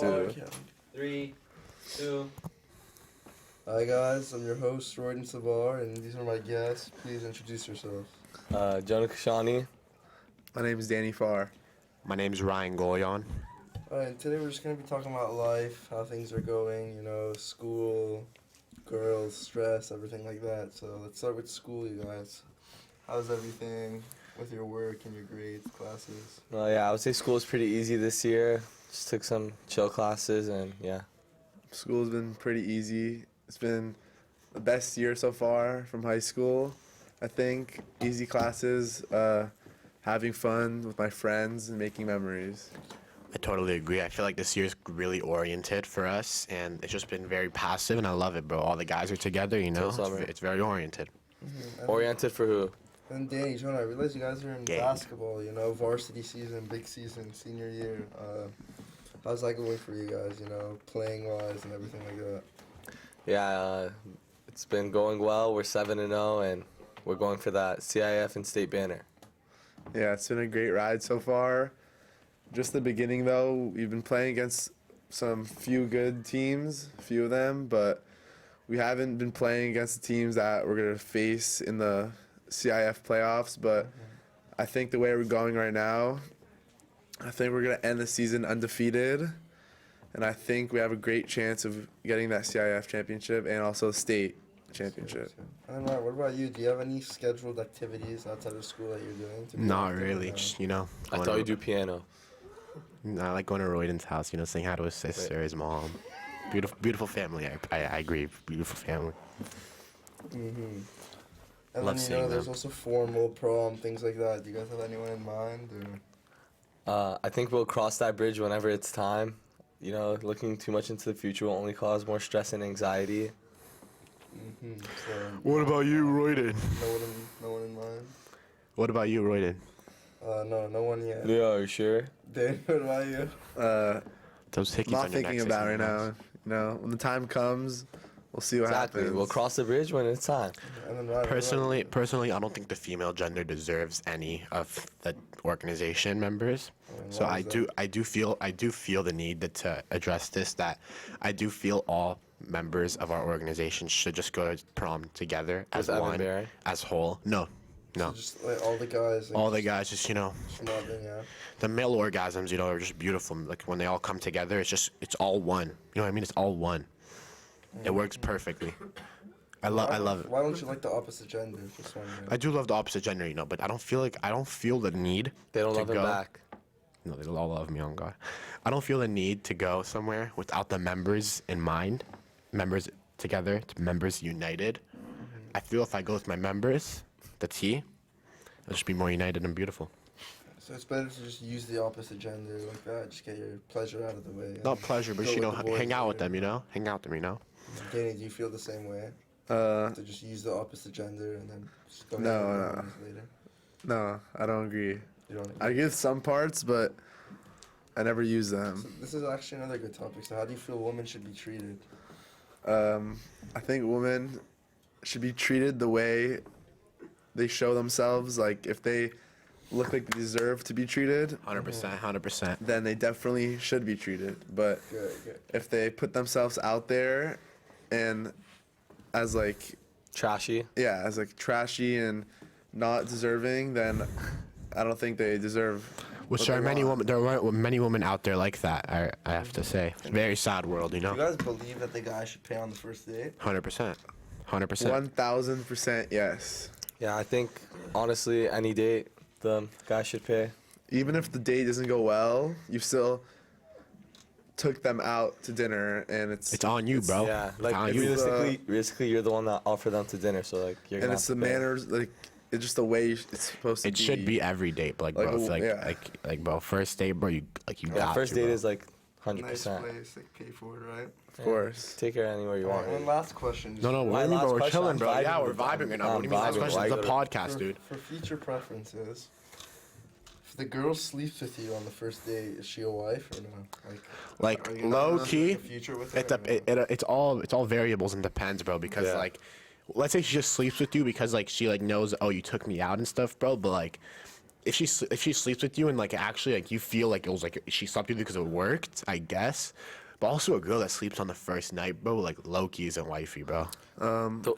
Let's do it. 3, 2. Hi guys, I'm your host Royden Sabar, and these are my guests. Please introduce yourselves. Jonah, Kashani. My name is Danny Farr. My name's Ryan Golian. Alright, and today we're just going to be talking about life, how things are going, school, girls, stress, everything like that. So let's start with school, you guys. How's everything with your work and your grades, classes? Well, yeah, I would say school is pretty easy this year. Just took some chill classes and yeah. School's been pretty easy. It's been the best year so far from high school, I think. Easy classes, having fun with my friends and making memories. I totally agree. I feel like this year's really oriented for us, and it's just been very passive, and I love it, bro. All the guys are together, It's very oriented. Mm-hmm. Oriented for who? And Danny, Jonah, I realize you guys are in Gang. basketball, varsity season, big season, senior year. How's that going for you guys, playing-wise and everything like that? Yeah, it's been going well. We're 7-0, and we're going for that CIF and state banner. Yeah, it's been a great ride so far. Just the beginning, though. We've been playing against some few good teams, a few of them, but we haven't been playing against the teams that we're going to face in the CIF playoffs. But I think the way we're going right now, I think we're going to end the season undefeated, and I think we have a great chance of getting that CIF championship and also state championship. And Ryan, what about you? Do you have any scheduled activities outside of school that you're doing? Not really, just, I thought you do piano. I like going to Royden's house, saying hi to his sister, his mom. Beautiful family, I agree, beautiful family. Mm-hmm. And Love then, seeing there's them. also formal, prom, things like that. Do you guys have anyone in mind? Or? I think we'll cross that bridge whenever it's time. Looking too much into the future will only cause more stress and anxiety. Mm-hmm. So, What about you, Royden? No one in mind? What about you, Royden? No one yet. Yeah, are you sure? Dan, what about you? Those hickeys Not on your thinking neck, about say right something now. else. When the time comes, we'll see what Exactly. happens. We'll cross the bridge when it's time. And then Ryan, what about you? Personally, I don't think the female gender deserves any of the organization members. So why is I do feel the need to address this. That I do feel all members of our organization should just go to prom together as With Evan one, Barry? as whole. No. So just like all the guys. All the guys, just Smothering, yeah. the male orgasms, are just beautiful. Like when they all come together, it's all one. You know what I mean? It's all one. It works perfectly. I love it. Why don't you like the opposite gender? Just wondering. I do love the opposite gender, but I don't feel the need. They don't to love him go. back. No, they all love me, on God. I don't feel the need to go somewhere without the members in mind, members together, members united. I feel if I go with my members, the T, it'll just be more united and beautiful. So it's better to just use the opposite gender like that. Just get your pleasure out of the way. Not pleasure, but go just, with the boys hang out with later. them, Hang out with them, Danny, do you feel the same way? Uh, To just use the opposite gender and then just go No, with no. the boys later? no, I don't agree. You don't I give some parts, but I never use them. So this is actually another good topic. So how do you feel women should be treated? I think women should be treated the way they show themselves. Like, if they look like they deserve to be treated, 100%. then they definitely should be treated. But Good. if they put themselves out there and as Trashy. trashy and not deserving, then I don't think they deserve. Which what there are they want. there are many women out there like that. I have to say, it's a very sad world, Do you guys believe that the guy should pay on the first date? 100%. 1,000% yes. Yeah, I think, honestly, any date, the guy should pay. Even if the date doesn't go well, you still took them out to dinner, and It's on you, bro. Yeah, It's on like, you. realistically, you're the one that offered them to dinner, so, like, you're and gonna it's the have to pay. manners, it's just the way it's supposed to be. It should be every date, but bro, first date, bro, you Yeah, got first to, date bro. is, like, Nice 100%. place, like pay for it, right? Of course. Take care anywhere you want. And last question. No, My what do you mean, last bro? We're question, chilling, I'm bro. Yeah, vibing we're with vibing them. right now. What do you mean? Last I'm question is vibing. the podcast, dude. For future preferences, if the girl sleeps with you on the first date, is she a wife or no? Like are you not low in key, a future with her it's or no? it's all variables and depends, bro. Because Yeah. let's say she just sleeps with you because she knows, oh, you took me out and stuff, bro. But if she sleeps with you and like actually like you feel like it was like she slept with you because it worked, I guess. But also a girl that sleeps on the first night, bro, like low-key isn't wifey, bro.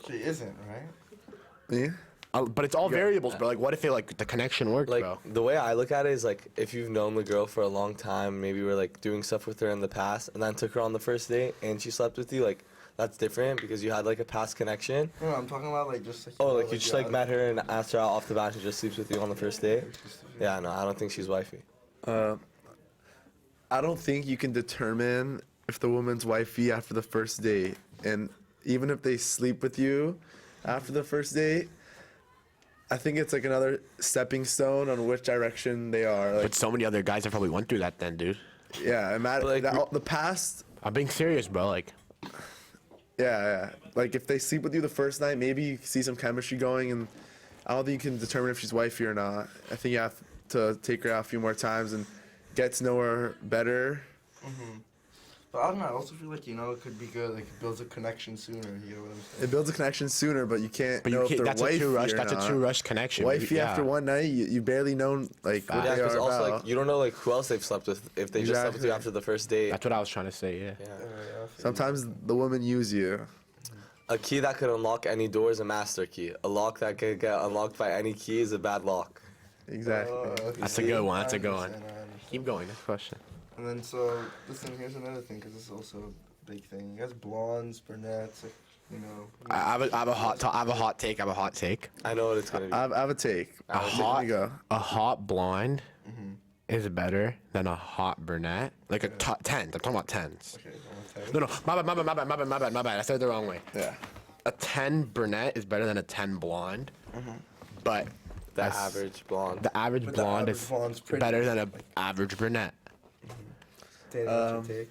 She isn't, right? Yeah. But it's all variables, bro. Like, what if it like the connection worked, Like bro? the way I look at it is like if you've known the girl for a long time, maybe we're like doing stuff with her in the past, and then took her on the first date and she slept with you, like that's different because you had like a past connection. No, I'm talking about like just like. Oh, like you just like met her and asked her out off the bat, and she just sleeps with you on the first date. Yeah, no, I don't think she's wifey. I don't think you can determine if the woman's wifey after the first date, and even if they sleep with you after the first date, I think it's like another stepping stone on which direction they are. Like, But so many other guys have probably went through that then, dude. yeah, imagine Like, the past. I'm being serious, bro. Like, Yeah. Like if they sleep with you the first night, maybe you see some chemistry going, and I don't think you can determine if she's wifey or not. I think you have to take her out a few more times and get to know her better. But I don't know. I also feel like it could be good. Like it builds a connection sooner. You know what I'm saying? It builds a connection sooner, but you can't but know you if can't. they're That's wifey a true rush. or That's not. a true rush connection. Wifey Yeah. after one night, you barely know like what Yeah, they because are also about. like you don't know like who else they've slept with if they just slept with you Exactly. after the first date. That's what I was trying to say. Yeah. Yeah. Sometimes the women use you. A key that could unlock any door is a master key. A lock that could get unlocked by any key is a bad lock. Exactly. That's a good one. That's a good one. I understand. Keep going. Next question. And then so listen, here's another thing because this is also a big thing. You guys blondes, brunettes, like, I have a hot take. I know what it's gonna be. I have a take. A hot, go. a hot blonde is better than a hot brunette. Like a 10. I'm talking about 10s. Okay, I'm okay. No, my bad. I said it the wrong way. Yeah. A 10 brunette is better than a 10 blonde. But The average blonde. the average But the blonde average is blonde's pretty. better than an average brunette. Danny, what's your take?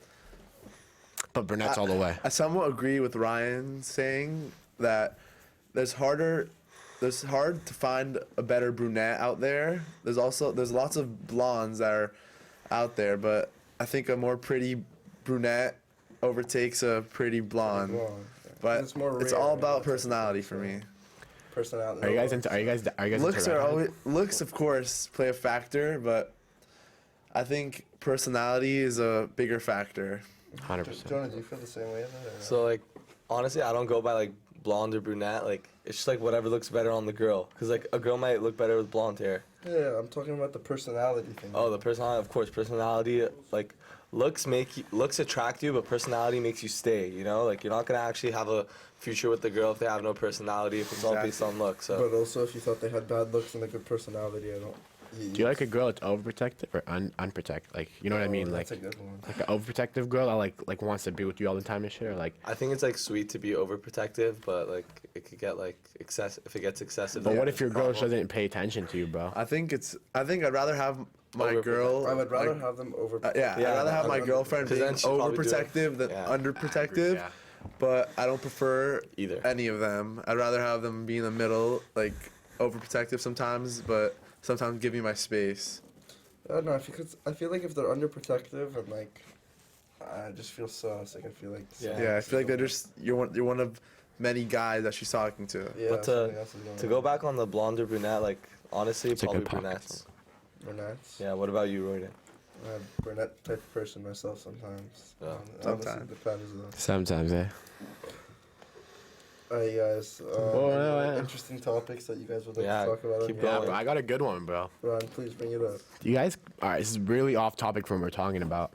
But brunettes all the way. I somewhat agree with Ryan saying that there's hard to find a better brunette out there. There's lots of blondes that are out there, but I think a more pretty brunette overtakes a pretty blonde. Blonde, yeah. But It's more it's rare, all right? about That's what personality it's for me. Personality. Are you guys into Looks into are redheads? looks of course play a factor, but I think personality is a bigger factor. 100%. Jonah, do you feel the same way about it? So like, honestly, I don't go by like blonde or brunette. Like it's just like whatever looks better on the girl. Cause like a girl might look better with blonde hair. Yeah, I'm talking about the personality thing. Oh, the personality, of course, personality. Like looks attract you, but personality makes you stay. You know, like you're not gonna actually have a future with the girl if they have no personality. If it's all based on looks. So But also, if you thought they had bad looks and a good personality, I don't. Do you like a girl that's overprotective or unprotected? Like, you know what I mean? Like, That's a good one. like an overprotective girl that like wants to be with you all the time and shit, or like. I think it's like sweet to be overprotective, but like it could get like excessive if it gets excessive. But then what it's if your a girl problem. doesn't pay attention to you, bro? I think I'd rather have my Overprotect- girl. I would rather like, have them over. yeah, Yeah, I'd rather have I'm my under- girlfriend 'Cause being then she'd probably do it. overprotective than Yeah. underprotective. Yeah. But I don't prefer Either. any of them. I'd rather have them be in the middle, like overprotective sometimes, but sometimes give me my space. I don't know. I feel like if they're underprotective and like, I just feel sus. Like I feel like. Yeah. Yeah, I feel like you're one of many guys that she's talking to. Yeah. But something else is going to on. go back on the blonde or brunette, like honestly, It's a probably good pocket. brunettes. Brunettes. Yeah. What about you, Royden? I'm a brunette type of person myself sometimes. Yeah. Honestly, Sometimes. depends though. Sometimes, yeah. Alright, guys. yeah. Interesting topics that you guys would like Yeah, to talk about. keep on here. Yeah, going. bro, I got a good one, bro. Ron, please bring it up. Do you guys? All right, this is really off topic from what we're talking about.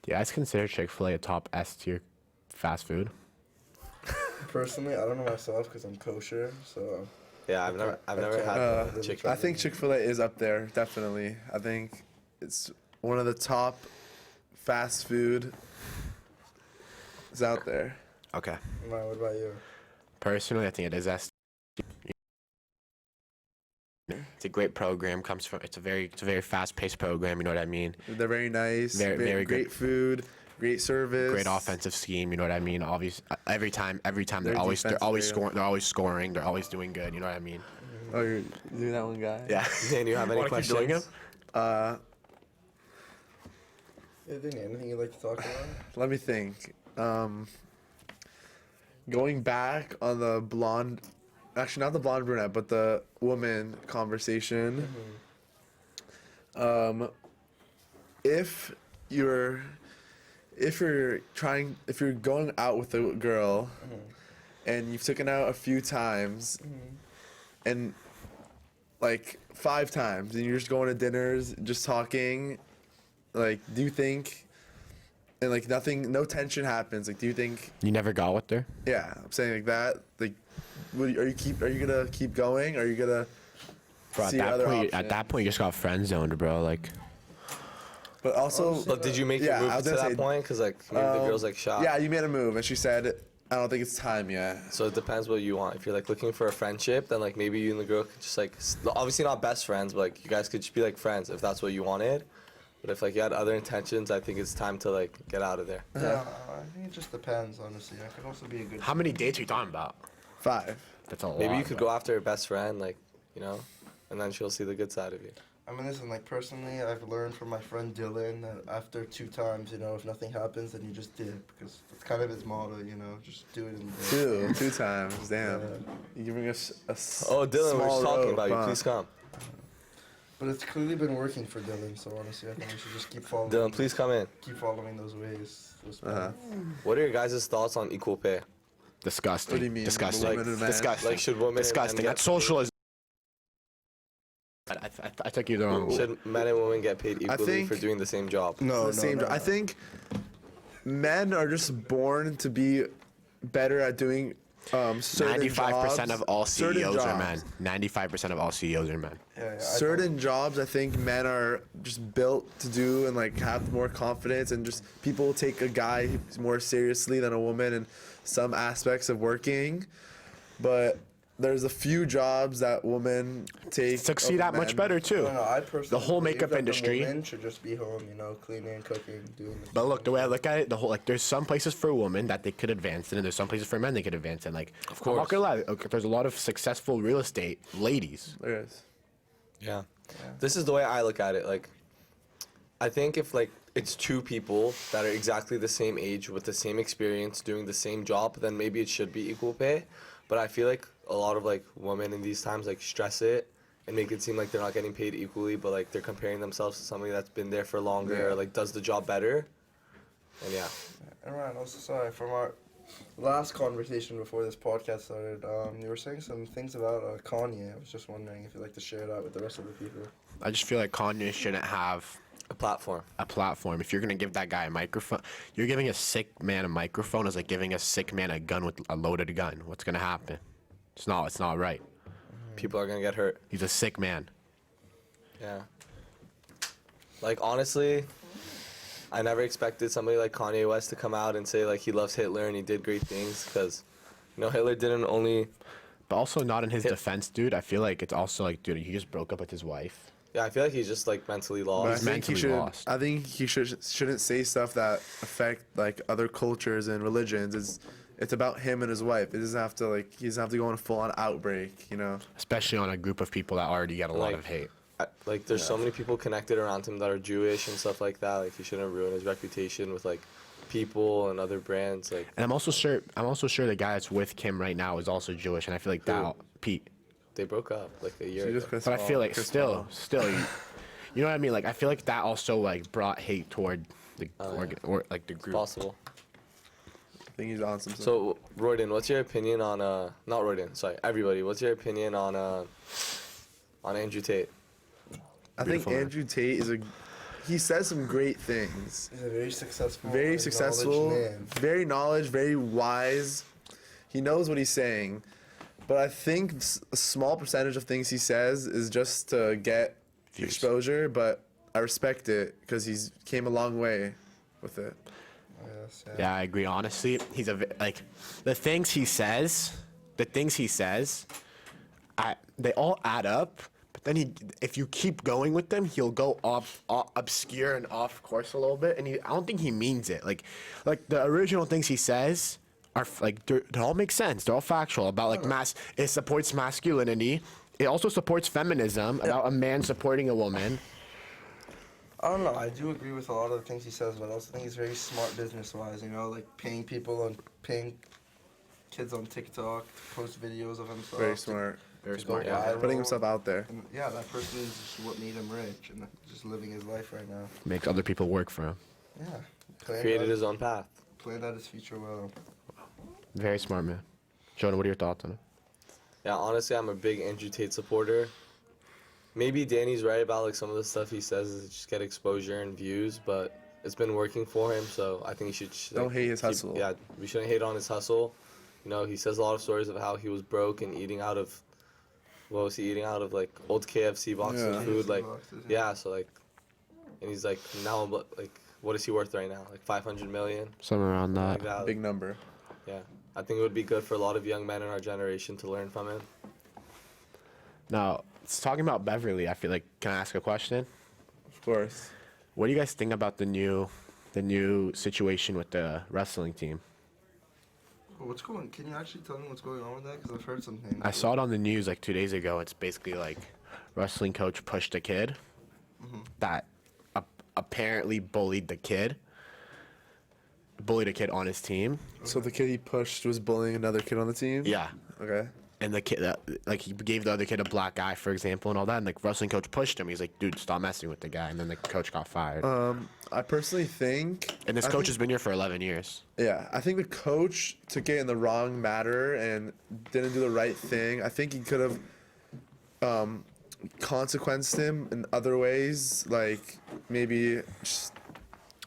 Do you guys consider Chick-fil-A a top S tier fast food? Personally, I don't know myself because I'm kosher, so. Yeah, I've never can't had really chicken. try I think Chick-fil-A is up there, definitely. I think it's one of the top fast food is out there. Okay. Ryan, what about you? Personally, I think it is S. It's a great program. It's a very fast-paced program. You know what I mean? They're very nice, Very great good. food, great service. Great offensive scheme. You know what I mean? Obviously, every time Their they're always defense is very scoring. They're always scoring. They're always doing good. You know what I mean? Oh, you're doing that one guy? Yeah. Dan, you have any Wanna keep doing questions? Anything you'd like to talk about? Let me think. Going back on the blonde, actually not the blonde brunette, but the woman conversation. If you're going out with a girl and you've taken out a few times and like 5 times and you're just going to dinners, just talking, like do you think and like no tension happens, like do you think You never got with her? yeah, I'm saying like that, like are you gonna keep going? Are you gonna Bro, see other options? at that point, you just got friend zoned, bro. Like, But also, But did you make your Yeah, move I was to gonna that say, point? Because like maybe the girl's like shocked. yeah, you made a move, and she said, "I don't think it's time yet." So it depends what you want. If you're like looking for a friendship, then like maybe you and the girl could just like obviously not best friends, but like you guys could just be like friends if that's what you wanted. But if like you had other intentions, I think it's time to like get out of there. Yeah, I think it just depends, honestly. I could also be a good. how many dates are you talking about? 5. That's a lot. Maybe you could bro. go after her best friend, like you know, and then she'll see the good side of you. I mean, listen, like personally, I've learned from my friend Dylan that after 2 times, you know, if nothing happens, then you just dip, because that's kind of his motto, you know, just do it in the day. 2 times, damn. Yeah. You're giving us a Oh, Dylan, we're small just talking rope, about you. huh? Please come. But it's clearly been working for Dylan, so honestly, I think we should just keep following. Dylan, please come in. Keep following those ways. Those Uh-huh. paths. What are your guys' thoughts on equal pay? Disgusting. What do you mean? Disgusting. Women and men? Disgusting. Like, should women and men Disgusting. get That's socialism. I took you the wrong way. Should men and women get paid equally think- for doing the same job? No, the same. I think men are just born to be better at doing certain 95% jobs. of all certain CEOs are men. jobs. 95% of all CEOs are men. Yeah, Certain jobs, I think men are just built to do and like have more confidence, and just people take a guy more seriously than a woman in some aspects of working. But there's a few jobs that women take Succeed over at much men. better too. I personally whole believe makeup that industry. The women should just be home, you know, cleaning, cooking, doing. But look, the way I look at it, the whole like there's some places for women that they could advance in, and there's some places for men they could advance in. Like, I'm not gonna lie, okay, there's a lot of successful real estate ladies. There is. Yeah. This is the way I look at it. Like, I think if like it's 2 people that are exactly the same age with the same experience doing the same job, then maybe it should be equal pay. But I feel like a lot of like women in these times like stress it and make it seem like they're not getting paid equally, but like they're comparing themselves to somebody that's been there for longer or like does the job better. And yeah. And Ryan, also sorry from our last conversation before this podcast started. You were saying some things about Courneya. I was just wondering if you'd like to share that with the rest of the people. I just feel like Kanye shouldn't have A platform. a platform. If you're gonna give that guy a microphone, you're giving a sick man a microphone is like giving a sick man a gun with a loaded gun. What's gonna happen? It's not right. People are gonna get hurt. He's a sick man. Yeah. Like honestly, I never expected somebody like Kanye West to come out and say like he loves Hitler and he did great things, because you know Hitler didn't only. But also not in his defense, dude. I feel like it's also like, dude, he just broke up with his wife. Yeah, I feel like he's just like mentally But I lost. think he mentally should. lost. I think he shouldn't say stuff that affect like other cultures and religions. It's about him and his wife. It doesn't have to like he doesn't have to go on a full on outbreak. You know. Especially on a group of people that already get a lot Like, of hate. Like there's so many people connected around him that are Jewish and stuff like that. Like he shouldn't ruin his reputation with like people and other brands. Like And I'm also sure the guy that's with Kim right now is also Jewish, and I feel like that Pete. they broke up like a year She ago. just pissed But I off feel like Chris still, Paul. you know what I mean? Like I feel like that also like brought hate toward the or like the group. Possible. I think he's on some stuff. So Royden, what's your opinion on not Royden, sorry, everybody, what's your opinion on Andrew Tate? I think Beautiful man. Andrew Tate he says some great things. He's a very successful, Very and successful, knowledge man. very knowledge, very wise. He knows what he's saying. But I think a small percentage of things he says is just to get Views. exposure, but I respect it because he's came a long way with it. Yes, Yeah, I agree. Honestly, he's like the things he says, they all add up. But then if you keep going with them, he'll go off obscure and off course a little bit. And I don't think he means it. Like the original things he says are like they all make sense. They're all factual about like it supports masculinity. It also supports feminism about a man supporting a woman. I don't know. I do agree with a lot of the things he says, but I also think he's very smart business-wise. You know, like paying kids on TikTok to post videos of himself. Very smart. Very to go smart, yeah. viral. Putting himself out there. And yeah, that person is just what made him rich and just living his life right now. Makes other people work for him. Yeah. Created his own path. Planned out his future well. Very smart, man. Jonah, what are your thoughts on it? Yeah, honestly, I'm a big Andrew Tate supporter. Maybe Danny's right about like some of the stuff he says is just get exposure and views, but it's been working for him, so I think he should. Don't hate his hustle. Yeah, we shouldn't hate on his hustle. You know, he says a lot of stories of how he was broke and eating out of, what was he eating out of, like old KFC boxes Yeah. of food, KFC like, boxes, yeah. So like, and he's like now like, what is he worth right now? Like 500 million, Somewhere around that. like that. Big number. Yeah, I think it would be good for a lot of young men in our generation to learn from him. Now, talking about Beverly, I feel like, can I ask a question? Of course. What do you guys think about the new situation with the wrestling team? Well, can you actually tell me what's going on with that? Because I've heard some things. I saw it on the news like 2 days ago. It's basically like wrestling coach pushed a kid that apparently bullied a kid on his team. So the kid he pushed was bullying another kid on the team? Yeah. Okay. And the kid, like, he gave the other kid a black eye, for example, and all that. And the wrestling coach pushed him. He's like, dude, stop messing with the guy. And then the coach got fired. I personally think... and this I coach think- has been here for 11 years. Yeah, I think the coach took it in the wrong matter and didn't do the right thing. I think he could have consequenced him in other ways, like maybe, just,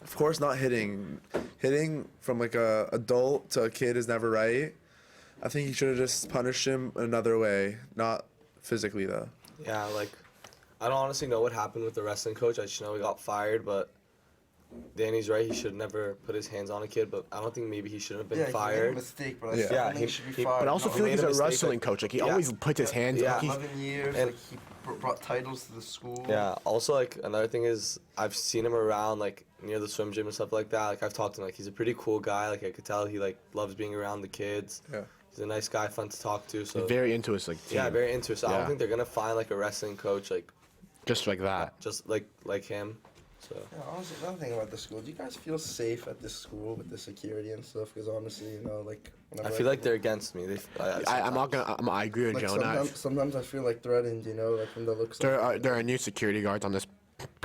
of course, not hitting. Hitting from like a adult to a kid is never right. I think he should have just punished him another way, not physically though. Yeah, like, I don't honestly know what happened with the wrestling coach. I just know he got fired, but Danny's right. He should never put his hands on a kid, but I don't think maybe he shouldn't have been yeah, he made a fired. mistake, but I Yeah. still Yeah, think he he- should be he- fired. But I also he feel like made he's a a mistake, wrestling like- coach. Like, he Yeah. always puts his hands Yeah. like, he's, 11 years, and- like he brought titles to the school. Yeah, also, like, another thing is I've seen him around, like, near the swim gym and stuff like that. Like, I've talked to him. Like, he's a pretty cool guy. Like, I could tell he, like, loves being around the kids. Yeah. He's a nice guy, fun to talk to. So very into his, like, team. yeah, very into it. So I Yeah. don't think they're going to find, like, a wrestling coach, like, Just like that. just like him. So Yeah, honestly, another thing about the school, do you guys feel safe at this school with the security and stuff? Because honestly, you know, like, I whenever feel like they're against me. I'm not gonna. I agree with like Jonah. sometimes I feel like threatened, you know, like from the looks. There are new security guards on this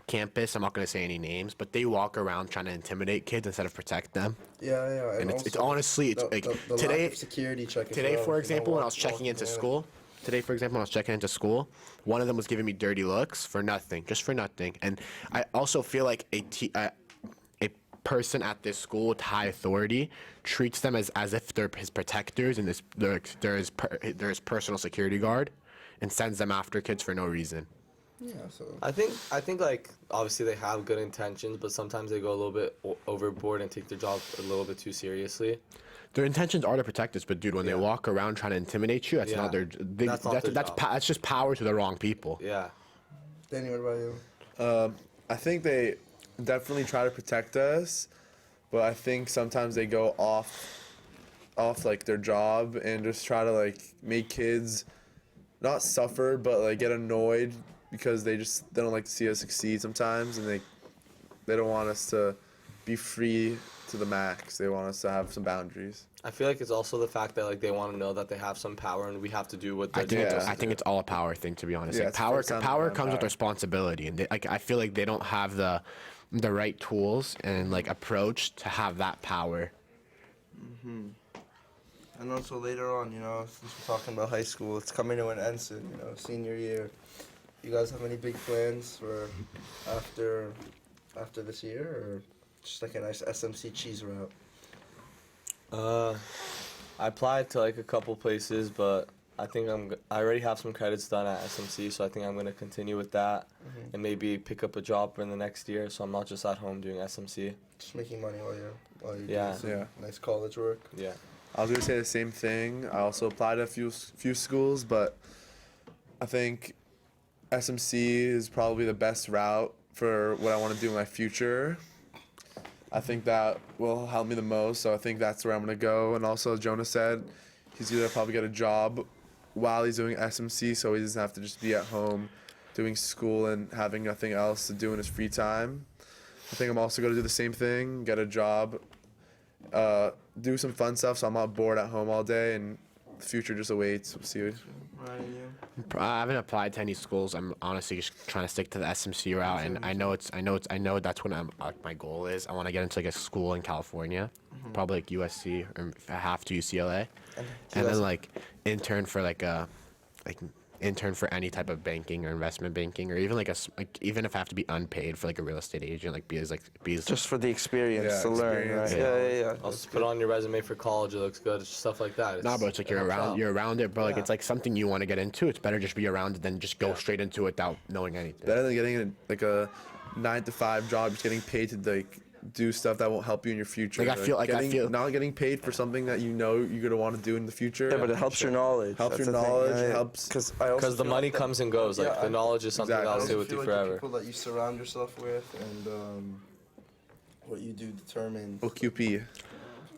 campus. I'm not gonna say any names, but they walk around trying to intimidate kids instead of protect them. Yeah, And it's also honestly, it's the, like the today. lack of security check. as Today, well, for you know, example, when I was walking checking into in. school, one of them was giving me dirty looks for nothing, just for nothing. And I also feel like a person at this school with high authority treats them as if they're his protectors and they're his personal security guard, and sends them after kids for no reason. Yeah, so I think like obviously they have good intentions, but sometimes they go a little bit overboard and take their job a little bit too seriously. Their intentions are to protect us, but dude, when they Yeah. walk around trying to intimidate you, that's Yeah. not their. That's not their job. That's just power to the wrong people. Yeah. Danny, what about you? I think they definitely try to protect us, but I think sometimes they go off like their job and just try to like make kids not suffer but like get annoyed because they don't like to see us succeed sometimes, and they don't want us to be free to the max. They want us to have some boundaries. I feel like it's also the fact that like they want to know that they have some power and we have to do what they're doing. I think it's all a power thing, to be honest. Yeah, Like, it's the power first time power around comes with power. responsibility, and I feel like they don't have the right tools and like approach to have that power. And also later on, you know, since we're talking about high school, it's coming to an end soon, you know, senior year. You guys have any big plans for after this year, or just like a nice SMC cheese route? I applied to like a couple places, but I think I already have some credits done at SMC, so I think I'm gonna continue with that and maybe pick up a job in the next year, so I'm not just at home doing SMC. Just making money while you're Yeah. doing some Yeah. nice college work. Yeah. I was gonna say the same thing. I also applied to a few schools, but I think SMC is probably the best route for what I want to do in my future. I think that will help me the most, so I think that's where I'm gonna go. And also, as Jonah said, he's gonna probably get a job while he's doing SMC, so he doesn't have to just be at home doing school and having nothing else to do in his free time. I think I'm also gonna do the same thing, get a job, do some fun stuff so I'm not bored at home all day, and the future just awaits. We'll see. Ryan, you? I haven't applied to any schools. I'm honestly just trying to stick to the SMC route, and I know that's what my goal is. I want to get into like a school in California, probably like USC, or if I have to UCLA, and then like intern for intern for any type of banking or investment banking, or even even if I have to be unpaid for like a real estate agent, be as Just for the experience to learn, right? experience. Yeah. Also put on your resume for college. It looks good. Stuff like that. Nah, bro, it's like you're around it, bro. Like it's like something you want to get into. It's better just be around it than just go straight into it without knowing anything. Better than getting a 9-to-5 job, just getting paid to do stuff that won't help you in your future. I feel not getting paid for something that you know you're gonna want to do in the future. Yeah, but it helps your knowledge. Helps That's your the thing. knowledge. Yeah, yeah. Helps Because the money comes and goes. Like the knowledge is something Exactly. that'll stay with feel you like forever. the people that you surround yourself with and what you do determines. OQP.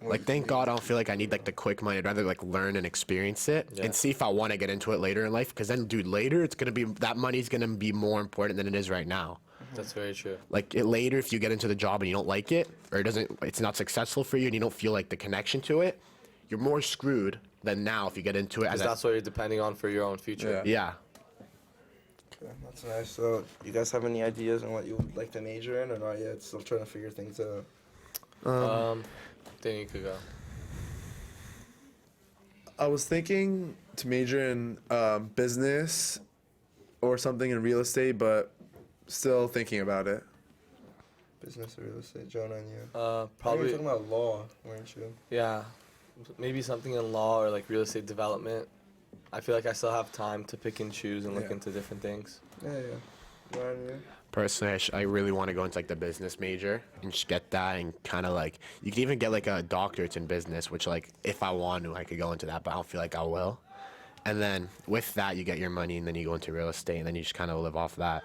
Like, thank God I don't feel like I need like the quick money. I'd rather like learn and experience it and see if I want to get into it later in life. Because then, dude, later it's gonna be that money's gonna be more important than it is right now. That's very true. Later, if you get into the job and you don't like it, or it's not successful for you, and you don't feel like the connection to it, you're more screwed than now if you get into it. Because that's what you're depending on for your own future. Yeah. Okay, that's nice. So, you guys have any ideas on what you would like to major in, or not yet? Still trying to figure things out. Then you could go. I was thinking to major in business or something in real estate, but still thinking about it. Business or real estate, Jonah and you. You were Probably. talking about law, weren't you? Yeah, maybe something in law or like real estate development. I feel like I still have time to pick and choose and look Yeah. into different things. Yeah. Ryan, you? Personally, I really want to go into like the business major and just get that, and kind of like you can even get like a doctorate in business, which like if I want to, I could go into that, but I don't feel like I will. And then with that, you get your money, and then you go into real estate, and then you just kind of live off that.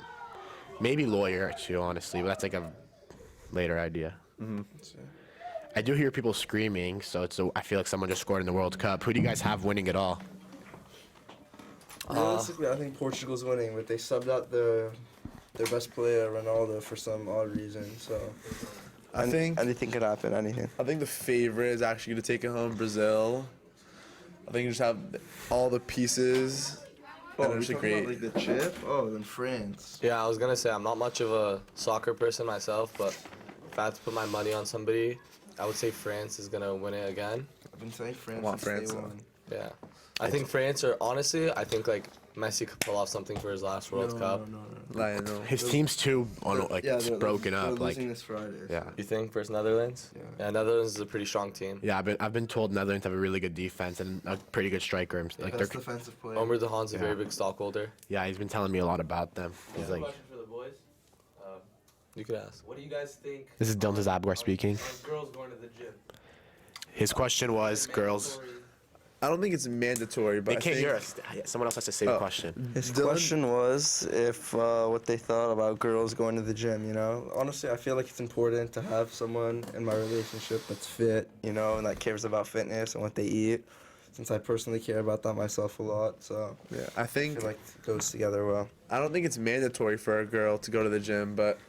Maybe lawyer too, honestly, but that's like a later idea. I do hear people screaming, so I feel like someone just scored in the World Cup. Who do you guys have winning it all? Realistically, I think Portugal's winning, but they subbed out their best player, Ronaldo, for some odd reason. So I think anything could happen. Anything. I think the favorite is actually going to take it home, Brazil. I think you just have all the pieces. And it's great. About, like the chip? Oh, then France. Yeah, I was gonna say I'm not much of a soccer person myself, but if I had to put my money on somebody, I would say France is gonna win it again. I've been saying France. I want since France, day though. one. Yeah, I think France, or honestly, I think like Messi could pull off something for his last World Cup. No. I know. His team's too it's they're broken they're up. Like, losing this Friday. yeah. You think versus Netherlands? Yeah. Netherlands is a pretty strong team. Yeah, I've been told Netherlands have a really good defense and a pretty good striker. Like Best defensive player. Omer de Haan's a Yeah. very big stockholder. yeah, he's been telling me a lot about them. He's One like, question for the boys. You could ask. What do you guys think? this is Dylan Zabgar speaking. On girls going to the gym. His question was, girls, Mandatory- I don't think it's mandatory, but they I can't think hear us. Someone else has to say the question. His Dylan- question was if what they thought about girls going to the gym, you know? Honestly, I feel like it's important to have someone in my relationship that's fit, you know, and that cares about fitness and what they eat, since I personally care about that myself a lot, so Yeah, I I think feel like it goes together well. I don't think it's mandatory for a girl to go to the gym, but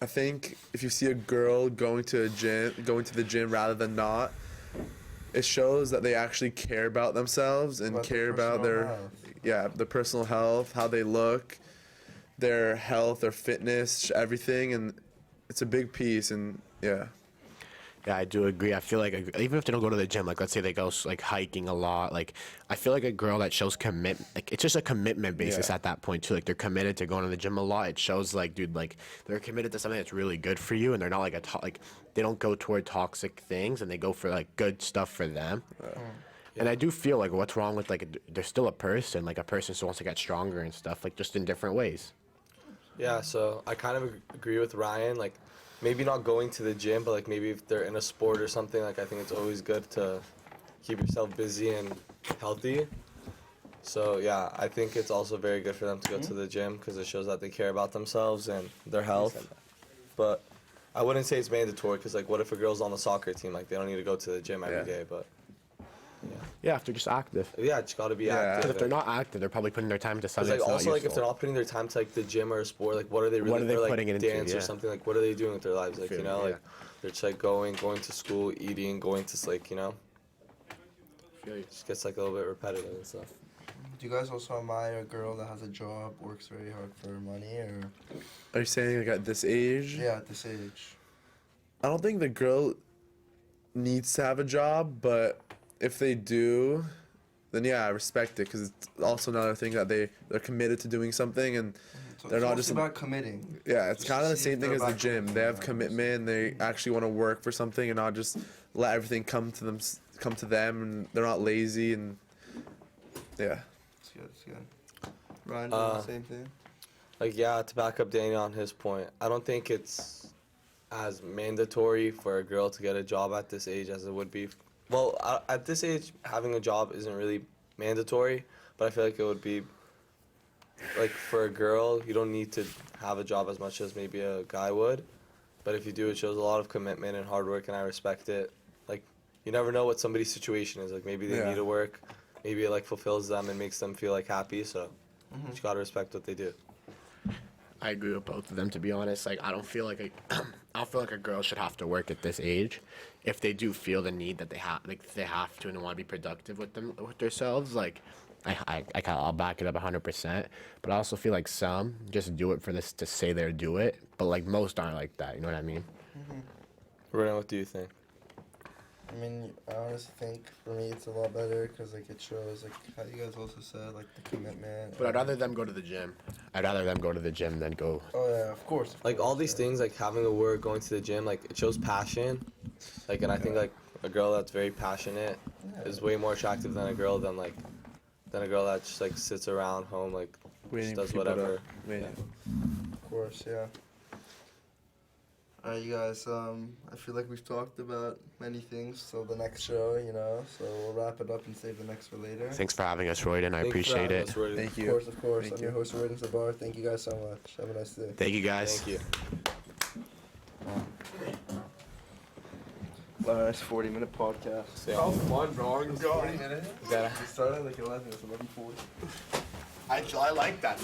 I think if you see a girl going to the gym rather than not, it shows that they actually care about themselves and About their care about their personal the personal health, how they look, their health, their fitness, everything, and it's a big piece. And yeah, Yeah, I do agree. I feel like even if they don't go to the gym, like let's say they go like hiking a lot, like I feel like a girl that shows commitment, like it's just a commitment basis Yeah. at that point too. Like they're committed to going to the gym a lot. It shows like, dude, like they're committed to something that's really good for you, and they're not like like they don't go toward toxic things, and they go for like good stuff for them. And I do feel like what's wrong with like they're still a person, like a person still wants to get stronger and stuff, like just in different ways. Yeah, so I kind of agree with Ryan. Like, maybe not going to the gym, but like maybe if they're in a sport or something, like I think it's always good to keep yourself busy and healthy. So yeah, I think it's also very good for them to go to the gym because it shows that they care about themselves and their health. But I wouldn't say it's mandatory because like, what if a girl's on the soccer team? Like, they don't need to go to the gym every day. But Yeah, if they're just active. yeah, it's got to be Yeah. active. Because if they're not active, they're probably putting their time into Because something like that's not also like if useful. they're not putting their time to like the gym or a sport, like what are they really? What are they or, like, putting it into, dance yeah. or something? Like what are they doing with their lives? Like Feel you know, me, like they're just like going to school, eating, going to like you know. feel you. just gets like a little bit repetitive and stuff. Do you guys also admire a girl that has a job, works very hard for money, or Are you saying like at this age? yeah, at this age? I don't think the girl needs to have a job, but if they do, then yeah, I respect it because it's also another thing that they're committed to doing something, and So They're it's not mostly just- about committing. yeah, it's Just kind of to the see same if thing they're as the about gym. They have commitment. commitment. They actually want to work for something and not just let everything come to them, and they're not lazy and yeah. It's good. It's good. Ryan, doing the same thing. Like, yeah, to back up Danny on his point, I don't think it's as mandatory for a girl to get a job at this age as it would be. Well, at this age, having a job isn't really mandatory, but I feel like it would be, like, for a girl, you don't need to have a job as much as maybe a guy would. But if you do, it shows a lot of commitment and hard work, and I respect it. Like, you never know what somebody's situation is. Like, maybe they Yeah. need to work. Maybe it, like, fulfills them and makes them feel, like, happy. So you just gotta respect what they do. I agree with both of them, to be honest. Like, I don't feel like a girl should have to work at this age. If they do feel the need that they have to and want to be productive with themselves, like, I'll back it up 100%. But I also feel like some just do it for this to say they do it. But like most aren't like that. You know what I mean? Royden, what do you think? I mean, I honestly think for me it's a lot better because like it shows like how you guys also said like the commitment. But I'd rather them go to the gym. I'd rather them go to the gym than go. Oh yeah, of course. Like, all these things, like having a work, going to the gym, like, it shows passion. Like, and I think, like, a girl that's very passionate is way more attractive than a girl that just, like, sits around home, like, Waiting just does for people to- whatever. wait. Of course, yeah. Alright, you guys. I feel like we've talked about many things. So the next show, you know, so we'll wrap it up and save the next for later. Thanks for having us, Royden. I Thank you for appreciate having it. us, Royden. Thank Of you. course, of course. Thank I'm you. your host, Royden Sabar. Thank you guys so much. Have a nice day. Thank you guys. Thank you. Nice 40-minute podcast. Yeah. fun, bro. 40 minutes. Yeah. We started at like 11. It's 11:40. I like that.